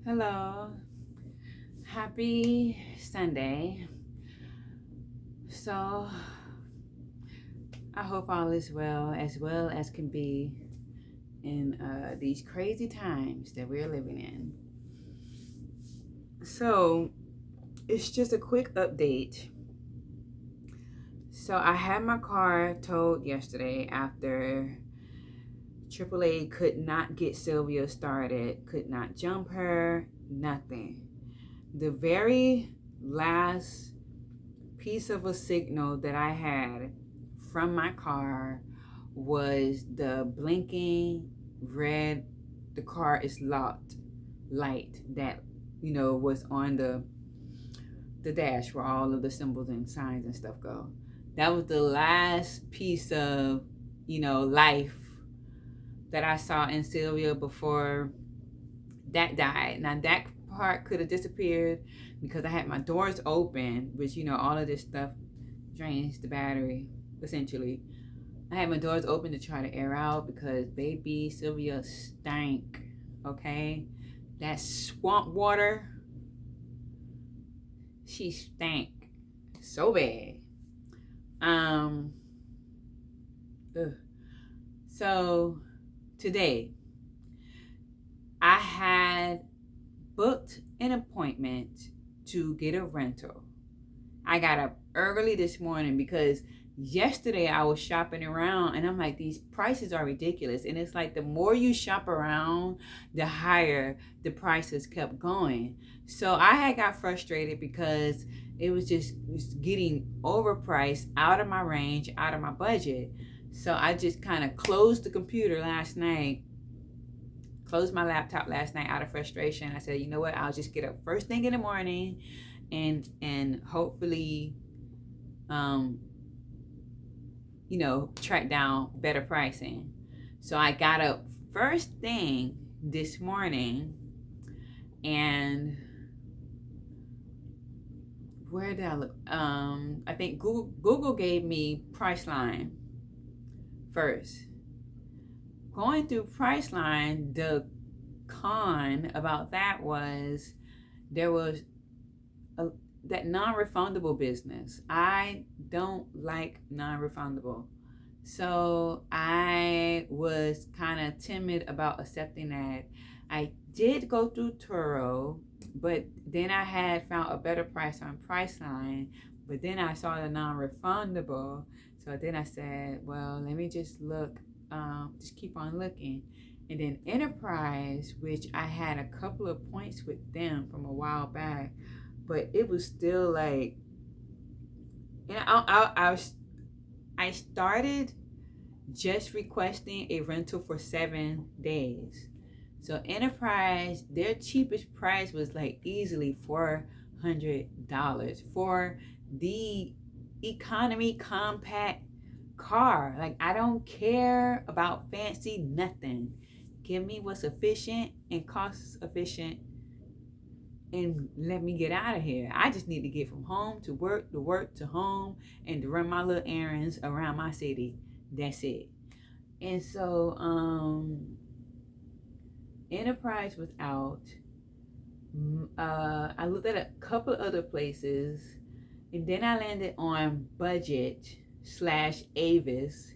Hello. Happy Sunday. So, I hope all is well as can be in these crazy times that we're living in. So, it's just a quick update. So, I had my car towed yesterday after AAA could not get Sylvia started, could not jump her, nothing. The very last piece of a signal that I had from my car was the blinking red, the car is locked light that was on the dash where all of the symbols and signs and stuff go. That was the last piece of life that I saw in Sylvia before that died. Now that part could have disappeared because I had my doors open, which all of this stuff drains the battery essentially. I had my doors open to try to air out because baby Sylvia stank. Okay, that swamp water, she stank so bad. Um, ugh. So today I had booked an appointment to get a rental. I got up early this morning because yesterday I was shopping around and I'm like, these prices are ridiculous. And it's like the more you shop around, the higher the prices kept going. So I had got frustrated because it was just getting overpriced, out of my range, out of my budget. So I just kind of closed the computer last night, closed my laptop last night out of frustration. I said, you know what, I'll just get up first thing in the morning and hopefully track down better pricing. So I got up first thing this morning, and where did I look? I think Google gave me Priceline first. Going through Priceline, the con about that was there was that non-refundable business. I don't like non-refundable. So I was kind of timid about accepting that. I did go through Turo, but then I had found a better price on Priceline, but then I saw the non-refundable. So then I said, well, let me just look, just keep on looking. And then Enterprise, which I had a couple of points with them from a while back, but it was still like, and I started just requesting a rental for 7 days. So Enterprise, their cheapest price was like easily $400 for the economy compact car. Like, I don't care about fancy nothing. Give me what's efficient and cost efficient and let me get out of here. I just need to get from home to work to home, and to run my little errands around my city. That's it. And so Enterprise was out. I looked at a couple other places, and then I landed on Budget / Avis.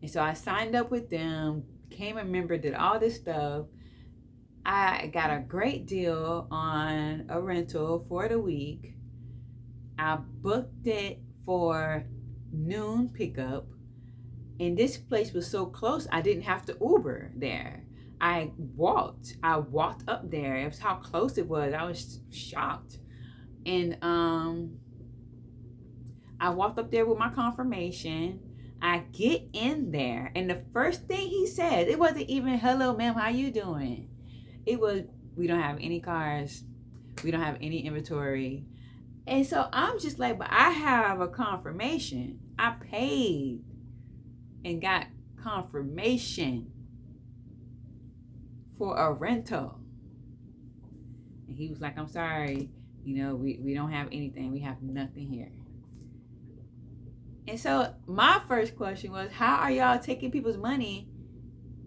And so I signed up with them, became a member, did all this stuff. I got a great deal on a rental for the week. I booked it for noon pickup. And this place was so close, I didn't have to Uber there. I walked up there. It was how close it was. I was shocked. And I walked up there with my confirmation. I get in there, and the first thing he said, it wasn't even, hello ma'am, how you doing? It was, we don't have any cars. We don't have any inventory. And so I'm just like, but I have a confirmation. I paid and got confirmation for a rental. And he was like, I'm sorry, we don't have anything. We have nothing here. And so my first question was, how are y'all taking people's money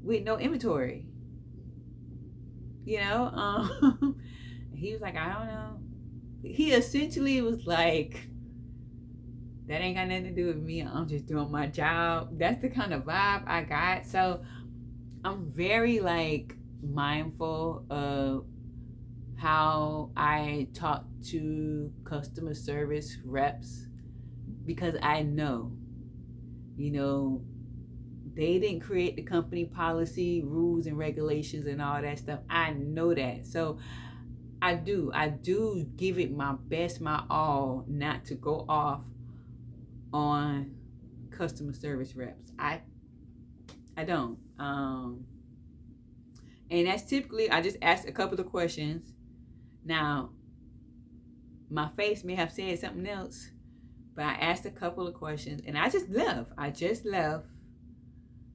with no inventory? you know. He was like, I don't know. He essentially was like, that ain't got nothing to do with me. I'm just doing my job. That's the kind of vibe I got. So I'm very like mindful of how I talk to customer service reps because I know, you know, they didn't create the company policy, rules, and regulations and all that stuff. I know that. So I do give it my best, my all, not to go off on customer service reps. I don't. And that's typically I just ask a couple of questions. Now, my face may have said something else, but I asked a couple of questions and I just left.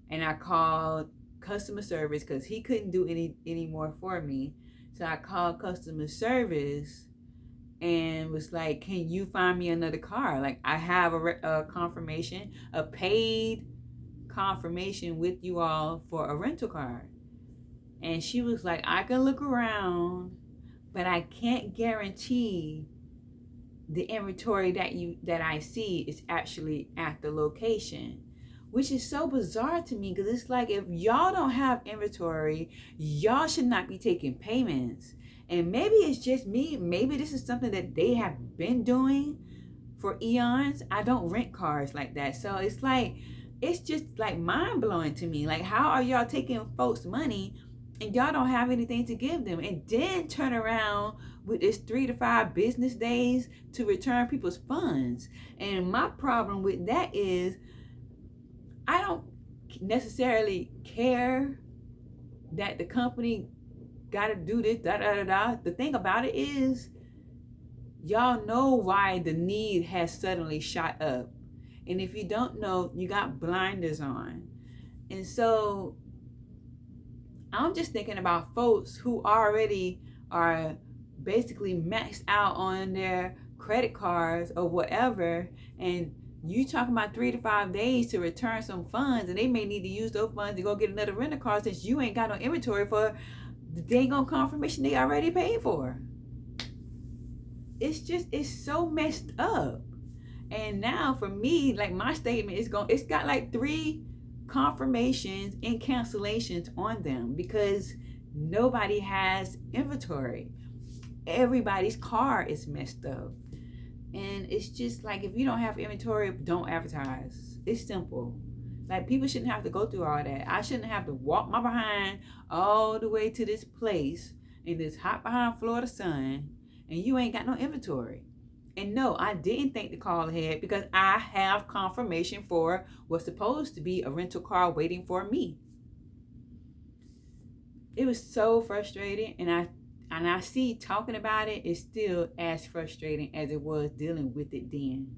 And I called customer service because he couldn't do any more for me. So I called customer service and was like, "Can you find me another car? Like I have a confirmation, a paid confirmation with you all for a rental car." And she was like, "I can look around, but I can't guarantee the inventory that I see is actually at the location." Which is so bizarre to me because it's like if y'all don't have inventory, y'all should not be taking payments. And maybe it's just me. Maybe this is something that they have been doing for eons. I don't rent cars like that. So it's just like mind blowing to me. Like, how are y'all taking folks' money and y'all don't have anything to give them? And then turn around with this 3 to 5 business days to return people's funds. And my problem with that is I don't necessarily care that the company got to do this, da da da da. The thing about it is, y'all know why the need has suddenly shot up. And if you don't know, you got blinders on. And so I'm just thinking about folks who already are basically maxed out on their credit cards or whatever, and you talking about 3 to 5 days to return some funds, and they may need to use those funds to go get another rental car since you ain't got no inventory for the dang on confirmation they already paid for. It's so messed up. And now for me, like my statement it's got like 3 confirmations and cancellations on them because nobody has inventory. Everybody's car is messed up. And it's just like, if you don't have inventory, don't advertise. It's simple. Like, people shouldn't have to go through all that. I shouldn't have to walk my behind all the way to this place in this hot behind Florida sun, and you ain't got no inventory. And no, I didn't think to call ahead because I have confirmation for what's supposed to be a rental car waiting for me. It was so frustrating, and I see talking about it is still as frustrating as it was dealing with it then.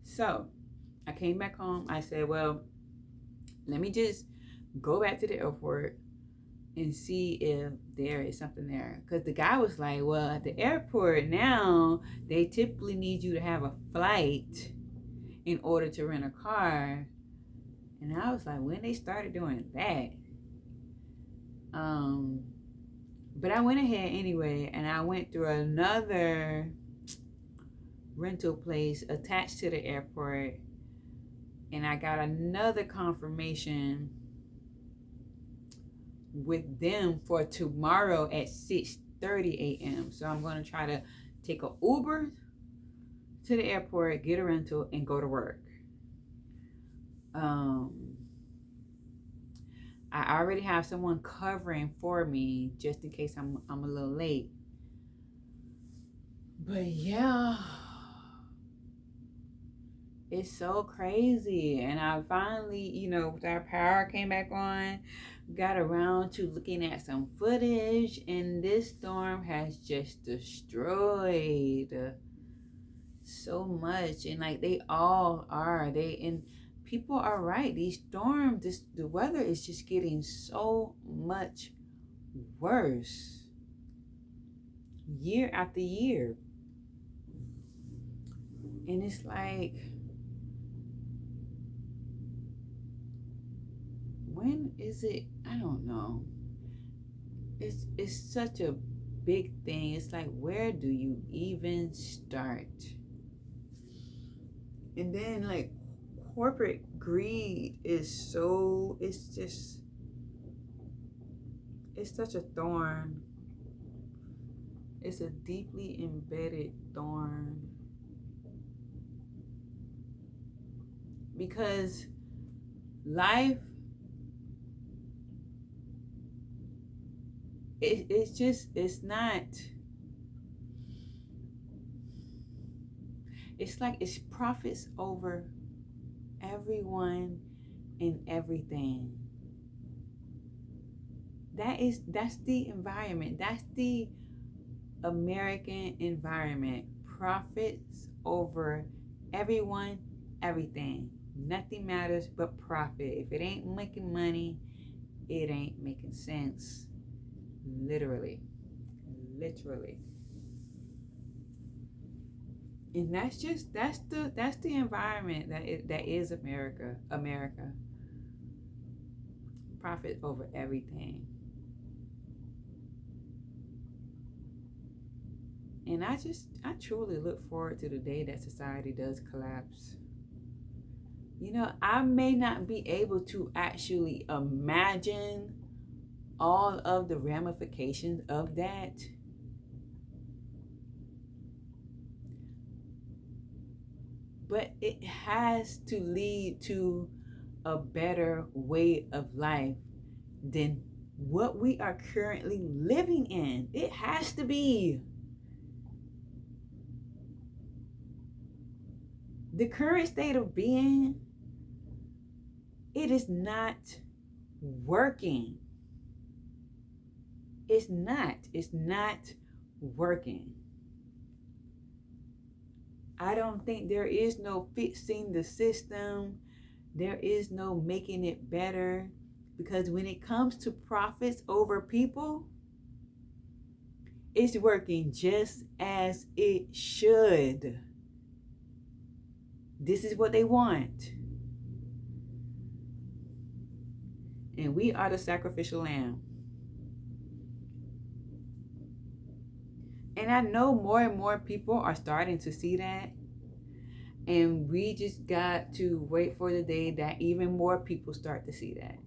So I came back home. I said, well, let me just go back to the airport and see if there is something there. Because the guy was like, well, at the airport now, they typically need you to have a flight in order to rent a car. And I was like, when they started doing that? But I went ahead anyway, and I went through another rental place attached to the airport, and I got another confirmation with them for tomorrow at 6:30 a.m. So I'm going to try to take an Uber to the airport, get a rental, and go to work. I already have someone covering for me just in case I'm a little late. But yeah, it's so crazy. And I finally, with our power came back on, got around to looking at some footage, and this storm has just destroyed so much. And like, they all are. And people are right. These storms, the weather is just getting so much worse year after year. And it's like, is it? I don't know. It's such a big thing. It's like, where do you even start? And then like corporate greed is so, it's such a thorn. It's a deeply embedded thorn. Because life, it's not, it's like it's profits over everyone and everything. That's the environment. That's the American environment. Profits over everyone, everything. Nothing matters but profit. If it ain't making money, it ain't making sense. Literally. And that's the environment that is America. Profit over everything. And I truly look forward to the day that society does collapse. I may not be able to actually imagine all of the ramifications of that. But it has to lead to a better way of life than what we are currently living in. It has to be. The current state of being, it is not working. It's not working. I don't think there is no fixing the system. There is no making it better. Because when it comes to profits over people, it's working just as it should. This is what they want. And we are the sacrificial lamb. And I know more and more people are starting to see that. And we just got to wait for the day that even more people start to see that.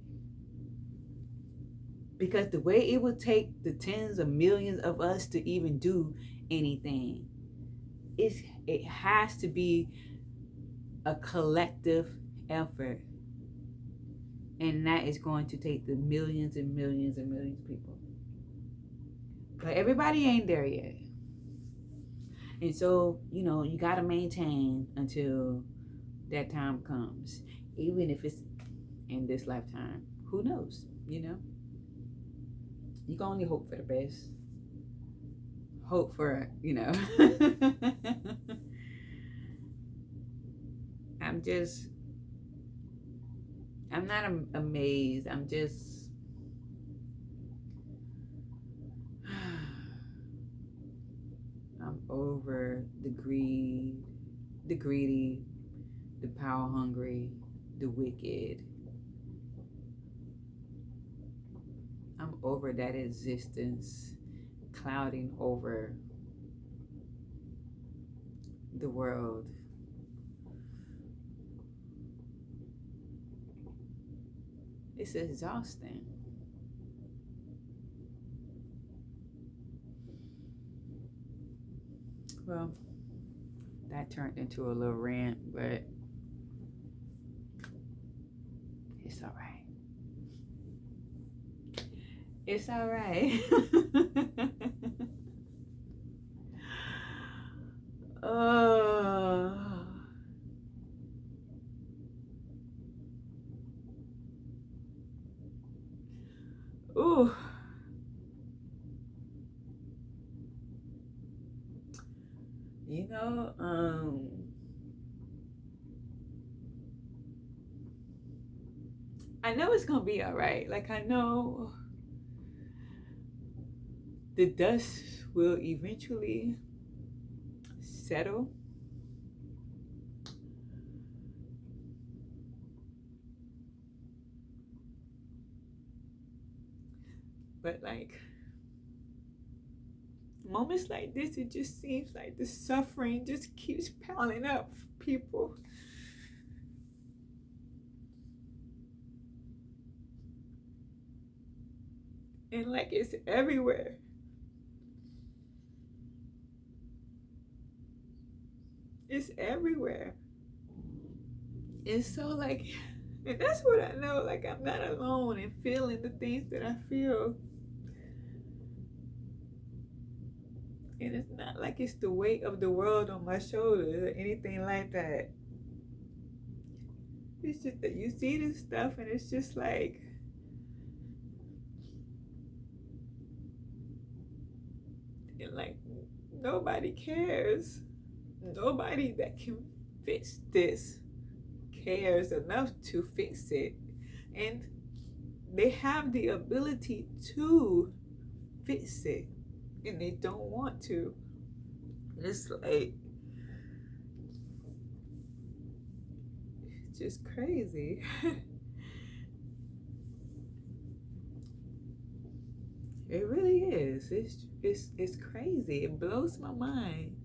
Because the way it would take the tens of millions of us to even do anything, it has to be a collective effort. And that is going to take the millions and millions and millions of people. But everybody ain't there yet. And so, you got to maintain until that time comes. Even if it's in this lifetime. Who knows, You can only hope for the best. Hope for, I'm not amazed. I'm over the greedy, the power hungry, the wicked. I'm over that existence clouding over the world. It's exhausting. Well, that turned into a little rant, but it's all right. It's all right. Ooh. I know it's gonna be all right. Like, I know the dust will eventually settle. But like moments like this, it just seems like the suffering just keeps piling up for people. And like it's everywhere. It's everywhere. And so like, and that's what I know, like I'm not alone in feeling the things that I feel. And it's not like it's the weight of the world on my shoulders or anything like that. It's just that you see this stuff and it's just like, and like nobody cares. Nobody that can fix this cares enough to fix it. And they have the ability to fix it and they don't want to. It's like, it's just crazy. It really is. It's crazy. It blows my mind.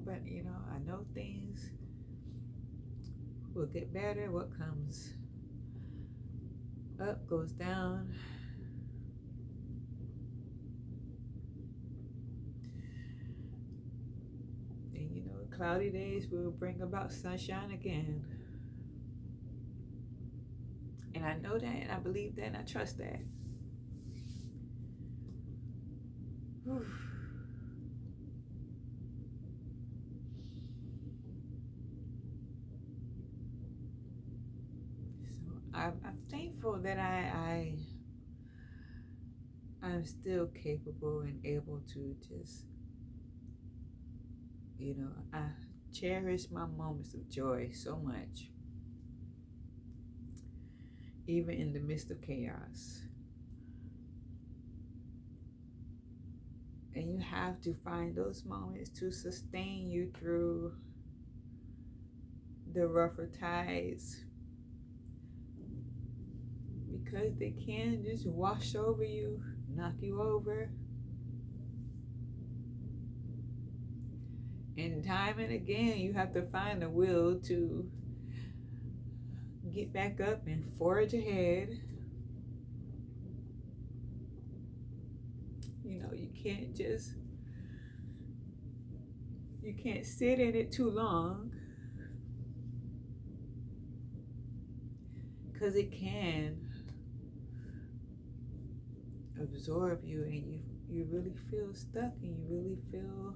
But you know, I know things will get better. What comes up goes down. And you know, cloudy days will bring about sunshine again. And I know that, and I believe that, and I trust that. Whew. So I'm thankful that I'm still capable and able to just, you know, I cherish my moments of joy so much, even in the midst of chaos. And you have to find those moments to sustain you through the rougher tides, because they can just wash over you, knock you over. And time and again, you have to find the will to get back up and forge ahead. You know, you can't sit in it too long, because it can absorb you and you really feel stuck and you really feel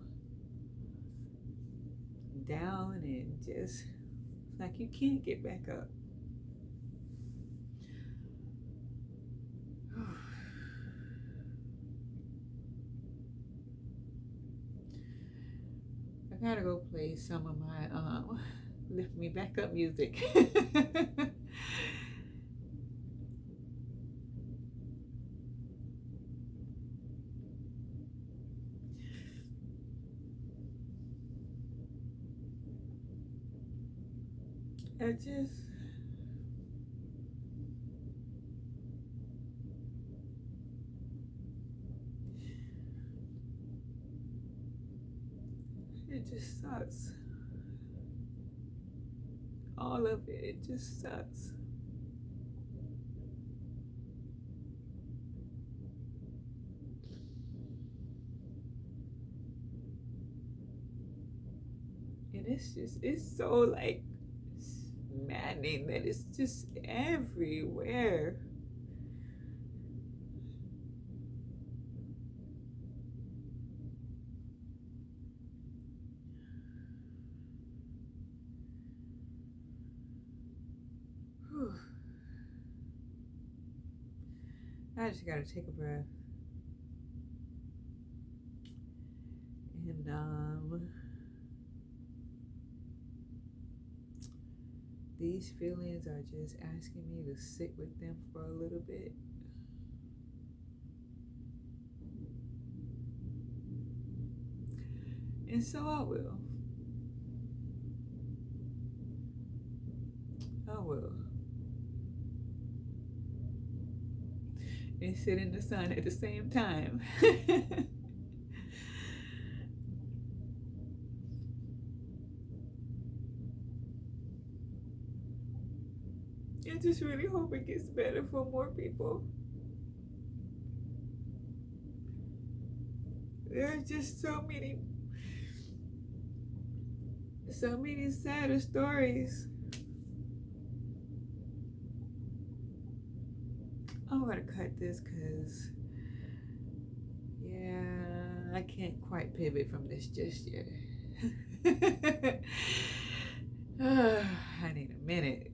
down and just like you can't get back up. I gotta go play some of my lift me back up music. I just it just sucks. All of it just sucks. And it's so like maddening that it's just everywhere. Whew. I just gotta take a breath. And these feelings are just asking me to sit with them for a little bit. And so I will. will. And sit in the sun at the same time. I just really hope it gets better for more people. There are just so many sadder stories. I'm gonna cut this because, yeah, I can't quite pivot from this just yet. I need a minute.